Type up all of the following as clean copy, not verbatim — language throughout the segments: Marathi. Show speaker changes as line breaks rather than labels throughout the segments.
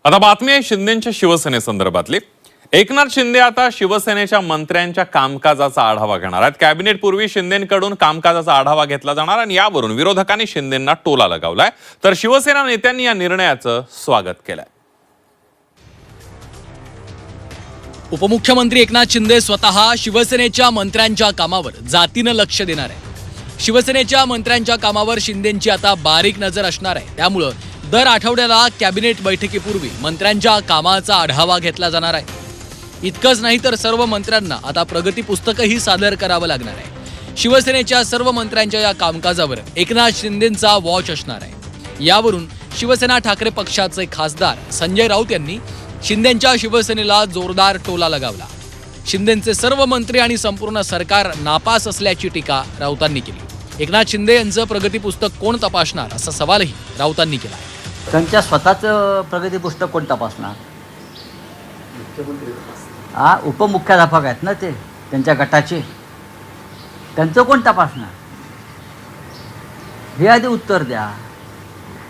आता बातमी आहे शिंदेच्या शिवसेनेसंदर्भातली। एकनाथ शिंदे आता शिवसेनेच्या मंत्र्यांच्या कामकाजाचा आढावा घेणार आहेत। कॅबिनेट पूर्वी शिंदेंकडून कामकाजाचा आढावा घेतला जाणार आणि यावरून विरोधकांनी शिंदेंना टोला लगावलाय, तर शिवसेना नेत्यांनी या निर्णयाचं स्वागत केलंय।
उपमुख्यमंत्री एकनाथ शिंदे स्वतः शिवसेनेच्या मंत्र्यांच्या कामावर जातीनं लक्ष देणार आहे। शिवसेनेच्या मंत्र्यांच्या कामावर शिंदेंची आता बारीक नजर असणार आहे। त्यामुळे दर आठवड्याला कॅबिनेट बैठकीपूर्वी मंत्र्यांच्या कामाचा आढावा घेतला जाणार आहे। इतकंच नाही तर सर्व मंत्र्यांना आता प्रगती पुस्तकही सादर करावं लागणार आहे। शिवसेनेच्या सर्व मंत्र्यांच्या या कामकाजावर एकनाथ शिंदेंचा वॉच असणार आहे। यावरून शिवसेना ठाकरे पक्षाचे खासदार संजय राऊत यांनी शिंदेंच्या शिवसेनेला जोरदार टोला लगावला। शिंदेंचे सर्व मंत्री आणि संपूर्ण सरकार नापास असल्याची टीका राऊतांनी केली। एकनाथ शिंदे यांचं प्रगती पुस्तक कोण तपासणार असा सवालही राऊतांनी केला आहे।
त्यांच्या स्वतःचं प्रगती पुस्तक कोण तपासणार? उपमुख्याध्यापक आहेत ना ते त्यांच्या गटाचे, त्यांचं कोण तपासणार हे आधी उत्तर द्या।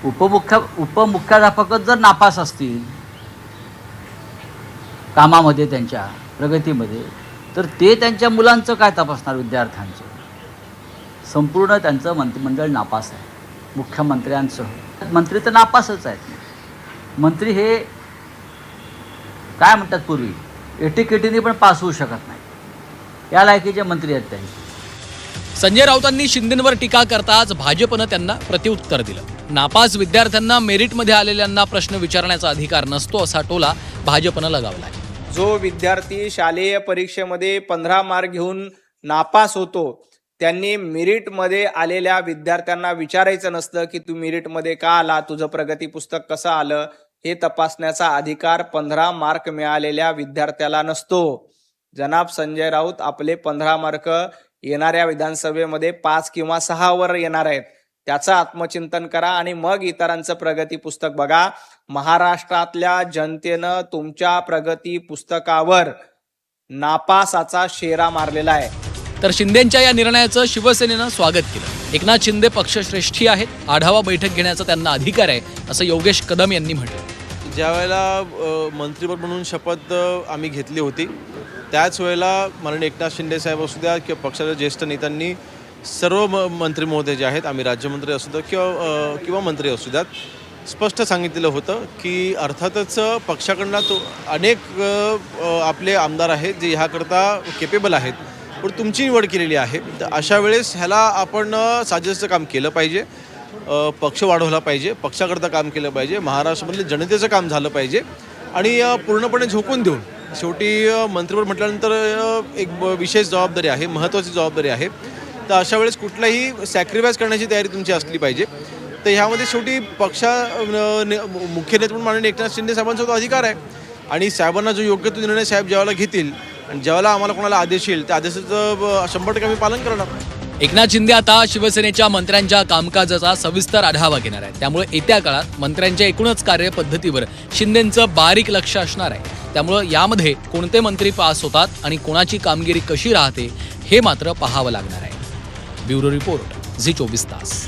उपमुख्याध्यापकच जर नापास असतील कामामध्ये, त्यांच्या प्रगतीमध्ये, तर ते त्यांच्या मुलांचं काय तपासणार? विद्यार्थ्यांचं? संपूर्ण त्यांचं मंत्रिमंडळ नापास आहे मुख्यमंत्र्यांसह। मंत्री तर नापासच आहेत। मंत्री हे काय म्हणतात, पूर्वी एटीकेटीने पण पास होऊ शकत नाही, या लायकीचे मंत्री आहेत त्यांनी।
संजय राऊतांनी शिंदेंवर टीका करताच भाजपनं त्यांना प्रत्युत्तर दिलं। नापास विद्यार्थ्यांना मेरिटमध्ये आलेल्यांना प्रश्न विचारण्याचा अधिकार नसतो असा टोला भाजपनं लगावलाय।
जो विद्यार्थी शालेय परीक्षेमध्ये 15 मार्क घेऊन नापास होतो, त्यांनी मेरिटमध्ये आलेल्या विद्यार्थ्यांना विचारायचं नसतं की तू मेरिटमध्ये का आला, तुझं प्रगती पुस्तक कसं आलं, हे तपासण्याचा अधिकार 15 मार्क मिळालेल्या विद्यार्थ्याला नसतो। जनाब संजय राऊत आपले 15 मार्क येणाऱ्या विधानसभेमध्ये 5 किंवा 6 वर येणार आहेत, त्याचं आत्मचिंतन करा आणि मग इतरांचं प्रगती पुस्तक बघा। महाराष्ट्रातल्या जनतेनं तुमच्या प्रगती पुस्तकावर नापासाचा शेरा मारलेला आहे।
तर शिंदेंच्या या निर्णयाचं शिवसेनेनं स्वागत केलं। एकनाथ शिंदे पक्षश्रेष्ठी आहेत, आढावा बैठक घेण्याचा त्यांना अधिकार आहे असं योगेश कदम यांनी म्हटलं।
ज्यावेळेला मंत्रीपद म्हणून शपथ आम्ही घेतली होती, त्याच वेळेला माननीय एकनाथ शिंदे साहेब असू द्या किंवा पक्षाच्या ज्येष्ठ नेत्यांनी सर्व मंत्री महोदय जे आहेत, आम्ही राज्यमंत्री असू द्या किंवा मंत्री असू द्यात, स्पष्ट सांगितलेलं होतं की अर्थातच पक्षाकडनं अनेक आपले आमदार आहेत जे ह्याकरता केपेबल आहेत, पण तुमची निवड केलेली आहे, तर अशा वेळेस ह्याला आपण साजेसं काम केलं पाहिजे, पक्ष वाढवला पाहिजे, पक्षाकरता काम केलं पाहिजे, महाराष्ट्रामधले जनतेचं काम झालं पाहिजे आणि पूर्णपणे झोकून देऊन शेवटी मंत्रिपद म्हटल्यानंतर एक विशेष जबाबदारी आहे, महत्त्वाची जबाबदारी आहे, तर अशा वेळेस कुठलाही सॅक्रिफाईस करण्याची तयारी तुमची असली पाहिजे। तर ह्यामध्ये शेवटी मुख्य नेते म्हणून माननीय एकनाथ शिंदे साहेबांचा तो अधिकार आहे आणि साहेबांना जो योग्य तो निर्णय साहेब ज्यावेळेला घेतील आणि ज्यावेळेला आम्हाला कोणाला आदेश येईल त्या आदेशाचं 100% आम्ही पालन करणार।
एकनाथ शिंदे आता शिवसेनेच्या मंत्र्यांच्या कामकाजाचा सविस्तर आढावा घेणार आहेत। त्यामुळे येत्या काळात मंत्र्यांच्या एकूणच कार्यपद्धतीवर शिंदेंचं बारीक लक्ष असणार आहे। त्यामुळे यामध्ये कोणते मंत्री पास होतात आणि कोणाची कामगिरी कशी राहते हे मात्र पाहावं लागणार आहे। ब्युरो रिपोर्ट, झी 24 तास।